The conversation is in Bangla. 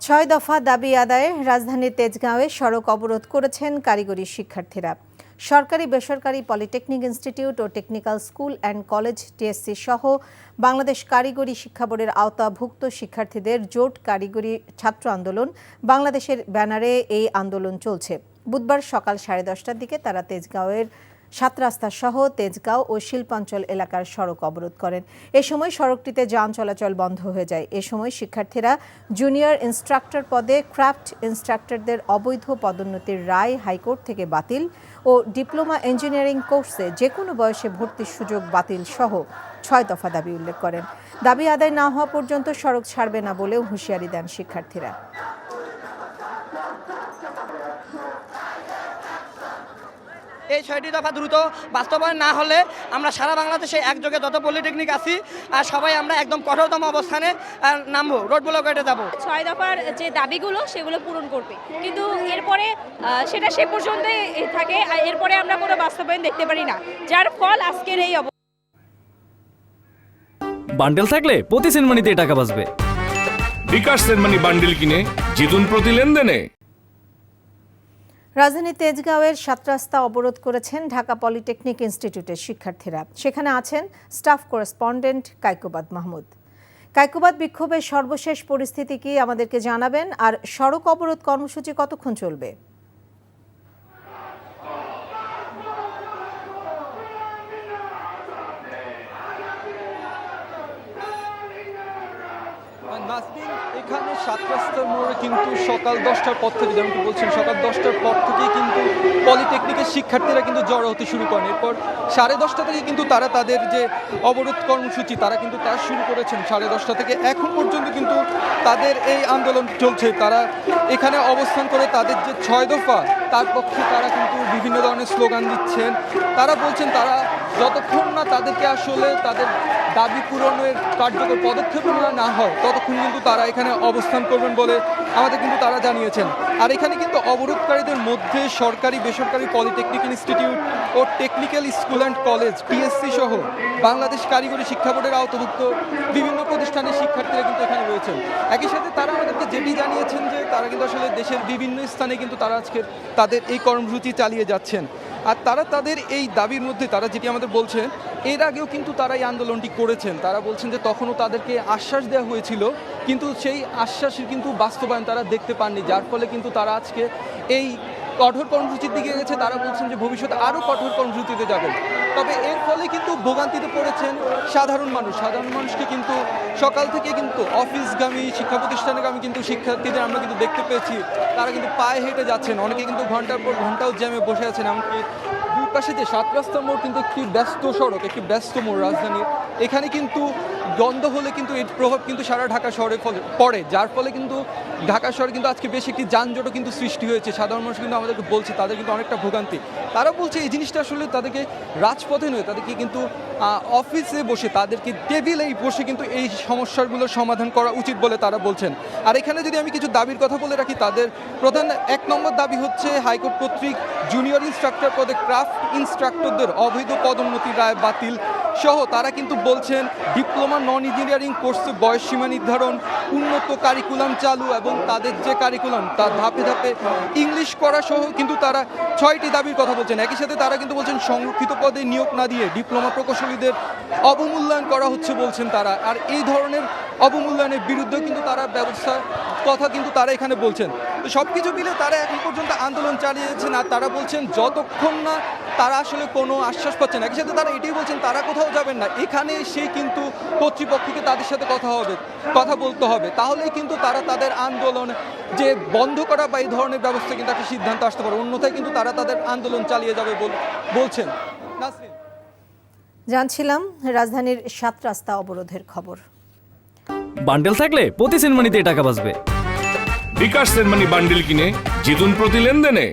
ছয় দফা দাবি আদায়ে রাজধানীর তেজগাঁওয়ে সড়ক অবরোধ করেছেন কারিগরি শিক্ষার্থীরা। সরকারি বেসরকারি পলিটেকনিক ইনস্টিটিউট ও technical school and college TSC সহ বাংলাদেশ কারিগরি শিক্ষা বোর্ডের আওতাভুক্ত শিক্ষার্থীদের জোট কারিগরি ছাত্র আন্দোলন বাংলাদেশের ব্যানারে এই আন্দোলন চলছে। বুধবার সকাল 10:30টার দিকে তারা তেজগাঁওয়ের 7 রাস্তা সহ তেজগাঁও ও শিল্পাঞ্চল এলাকার সড়ক অবরোধ করেন। এ সময় সড়কটিতে যান চলাচল বন্ধ হয়ে যায়। এ সময় শিক্ষার্থীরা জুনিয়র ইনস্ট্রাক্টর পদে ক্রাফট ইনস্ট্রাক্টরদের অবৈধ পদোন্নতির রায় হাইকোর্ট থেকে বাতিল ও ডিপ্লোমা ইঞ্জিনিয়ারিং কোর্সে যে কোনো বয়সে ভর্তির সুযোগ বাতিল সহ 6 দফা দাবি উল্লেখ করেন। দাবি আদায় না হওয়া পর্যন্ত সড়ক ছাড়বে না বলেও হুঁশিয়ারি দেন শিক্ষার্থীরা। এই 6টি দফা দ্রুত বাস্তবায়ন না হলে আমরা সারা বাংলাদেশে একযোগে যত পলিটেকনিক আছি আর সবাই আমরা একদম কঠোরতম অবস্থানে নামবো, রোড ব্লক কেটে যাবো। 6 দফার যে দাবিগুলো সেগুলো পূরণ করবে, কিন্তু এরপরে সেটা সে পর্যন্তই থাকে, আর এরপরে আমরা কোনো বাস্তবায়ন দেখতে পারি না, যার ফল আজকের এই বান্ডেল থাকলে প্রতি সেনমানিতে টাকা বাঁচবে। বিকাশ সেনমানি বান্ডেল কিনে জিতুন প্রতি লেনদেনে। রাজধানী তেজগাঁওয়ের 7 রাস্তা অবরোধ করেছেন ঢাকা পলিটেকনিক ইনস্টিটিউটের শিক্ষার্থীরা। সেখানে আছেন স্টাফ করেসপন্ডেন্ট কায়কোবাদ মাহমুদ। কায়কোবাদ, বিক্ষোভের সর্বশেষ পরিস্থিতি কি আমাদেরকে জানাবেন, আর সড়ক অবরোধ কর্মসূচি কতক্ষণ চলবে? এখানে 7 রাস্তার মোড়ে কিন্তু সকাল 10টার পর থেকে, যেমনটি বলছেন, সকাল 10টার পর থেকেই কিন্তু পলিটেকনিকের শিক্ষার্থীরা কিন্তু জড়ো হতে শুরু করেন। এরপর 10:30 থেকে কিন্তু তারা তাদের যে অবরোধ কর্মসূচি তারা কিন্তু তা শুরু করেছেন। 10:30 থেকে এখন পর্যন্ত কিন্তু তাদের এই আন্দোলন চলছে। তারা এখানে অবস্থান করে তাদের যে 6 দফা তার পক্ষে তারা কিন্তু বিভিন্ন ধরনের স্লোগান দিচ্ছেন। তারা বলছেন তারা যতক্ষণ না তাদেরকে আসলে তাদের দাবি পূরণের কার্যকর পদক্ষেপ না হয় ততক্ষণ কিন্তু তারা এখানে অবস্থান করবেন বলে আমাদের কিন্তু তারা জানিয়েছেন। আর এখানে কিন্তু অবরোধকারীদের মধ্যে সরকারি বেসরকারি পলিটেকনিক ইনস্টিটিউট ও technical school and college TSC সহ বাংলাদেশ কারিগরি শিক্ষা বোর্ডের আওতাভুক্ত বিভিন্ন প্রতিষ্ঠানের শিক্ষার্থীরা কিন্তু এখানে রয়েছেন। একই সাথে তারা আমাদেরকে যেটি জানিয়েছেন যে তারা কিন্তু আসলে দেশের বিভিন্ন স্থানে কিন্তু তারা আজকে তাদের এই কর্মসূচি চালিয়ে যাচ্ছেন। আর তারা তাদের এই দাবির মধ্যে তারা যেটি আমাদের বলছেন, এর আগেও কিন্তু তারা এই আন্দোলনটি করেছেন। তারা বলছেন যে তখনও তাদেরকে আশ্বাস দেওয়া হয়েছিল, কিন্তু সেই আশ্বাসের কিন্তু বাস্তবায়ন তারা দেখতে পাননি, যার ফলে কিন্তু তারা আজকে এই কঠোর কর্মসূচির দিকে গেছে। তারা বলছেন যে ভবিষ্যতে আরও কঠোর কর্মসূচিতে যাবেন। তবে এর ফলে কিন্তু ভোগান্তিতে পড়েছেন সাধারণ মানুষকে কিন্তু সকাল থেকে কিন্তু অফিসগামী শিক্ষা প্রতিষ্ঠানগামী কিন্তু শিক্ষার্থীদের আমরা কিন্তু দেখতে পেয়েছি তারা কিন্তু পায়ে হেঁটে যাচ্ছেন। অনেকে কিন্তু ঘন্টার পর ঘন্টাও জ্যামে বসে আছেন। এমনকি দুই পাশে যে 7 রাস্তার মোড় কিন্তু একটি ব্যস্ত সড়ক, একটি ব্যস্ত মোড় রাজধানীর। এখানে কিন্তু দ্বন্দ্ব হলে কিন্তু এর প্রভাব কিন্তু সারা ঢাকা শহরে পড়ে, যার ফলে কিন্তু ঢাকা শহরে কিন্তু আজকে বেশ একটি যানজটও কিন্তু সৃষ্টি হয়েছে। সাধারণ মানুষ কিন্তু আমাদেরকে বলছে তাদের কিন্তু অনেকটা ভোগান্তি। তারা বলছে এই জিনিসটা আসলে তাদেরকে রাজপথে নয়, তাদেরকে কিন্তু অফিসে বসে, তাদেরকে টেবিলেই বসে কিন্তু এই সমস্যাগুলোর সমাধান করা উচিত বলে তারা বলছেন। আর এখানে যদি আমি কিছু দাবির কথা বলে রাখি, তাদের প্রধান 1 নম্বর দাবি হচ্ছে হাইকোর্ট কর্তৃক জুনিয়র ইনস্ট্রাক্টর পদে ক্রাফট ইনস্ট্রাক্টরদের অবৈধ পদোন্নতির রায় বাতিল সহ তারা কিন্তু বলছেন ডিপ্লোমা নন ইঞ্জিনিয়ারিং কোর্সে বয়সসীমা নির্ধারণ, উন্নত কারিকুলাম চালু এবং তাদের যে কারিকুলাম তা ধাপে ধাপে ইংলিশ করা সহ কিন্তু তারা 6টি দাবির কথা বলছেন। একই সাথে তারা কিন্তু বলছেন সংরক্ষিত পদে নিয়োগ না দিয়ে ডিপ্লোমা প্রকৌশলীদের অবমূল্যায়ন করা হচ্ছে বলছেন তারা। আর এই ধরনের অবমূল্যায়নের বিরুদ্ধেও কিন্তু তারা ব্যবস্থার কথা কিন্তু তারা এখানে বলছেন। তো সব কিছু মিলে তারা এখন পর্যন্ত আন্দোলন চালিয়েছেন। আর তারা বলছেন যতক্ষণ না তারা আসলে কোনো আশ্বাস পাচ্ছেন, একই সাথে তারা এটাই বলছেন তারা কোথাও যাবেন না, এখানে এসেই কিন্তু কর্তৃপক্ষকে তাদের সাথে কথা বলতে হবে, তাহলেই কিন্তু তারা তাদের আন্দোলন যে বন্ধ করা বা এই ধরনের ব্যবস্থা কিন্তু একটা সিদ্ধান্ত আসতে পারে, অন্যথায় কিন্তু তারা তাদের আন্দোলন চালিয়ে যাবে বলছেন। নাসরিন, জানছিলাম রাজধানীর 7 রাস্তা অবরোধের খবর। বান্ডেল থাকলে প্রতি সেনমানিতে টাকা বাঁচবে। বিকাশ সেনমানি বান্ডেল কিনে জিতুন প্রতি লেনদেনে।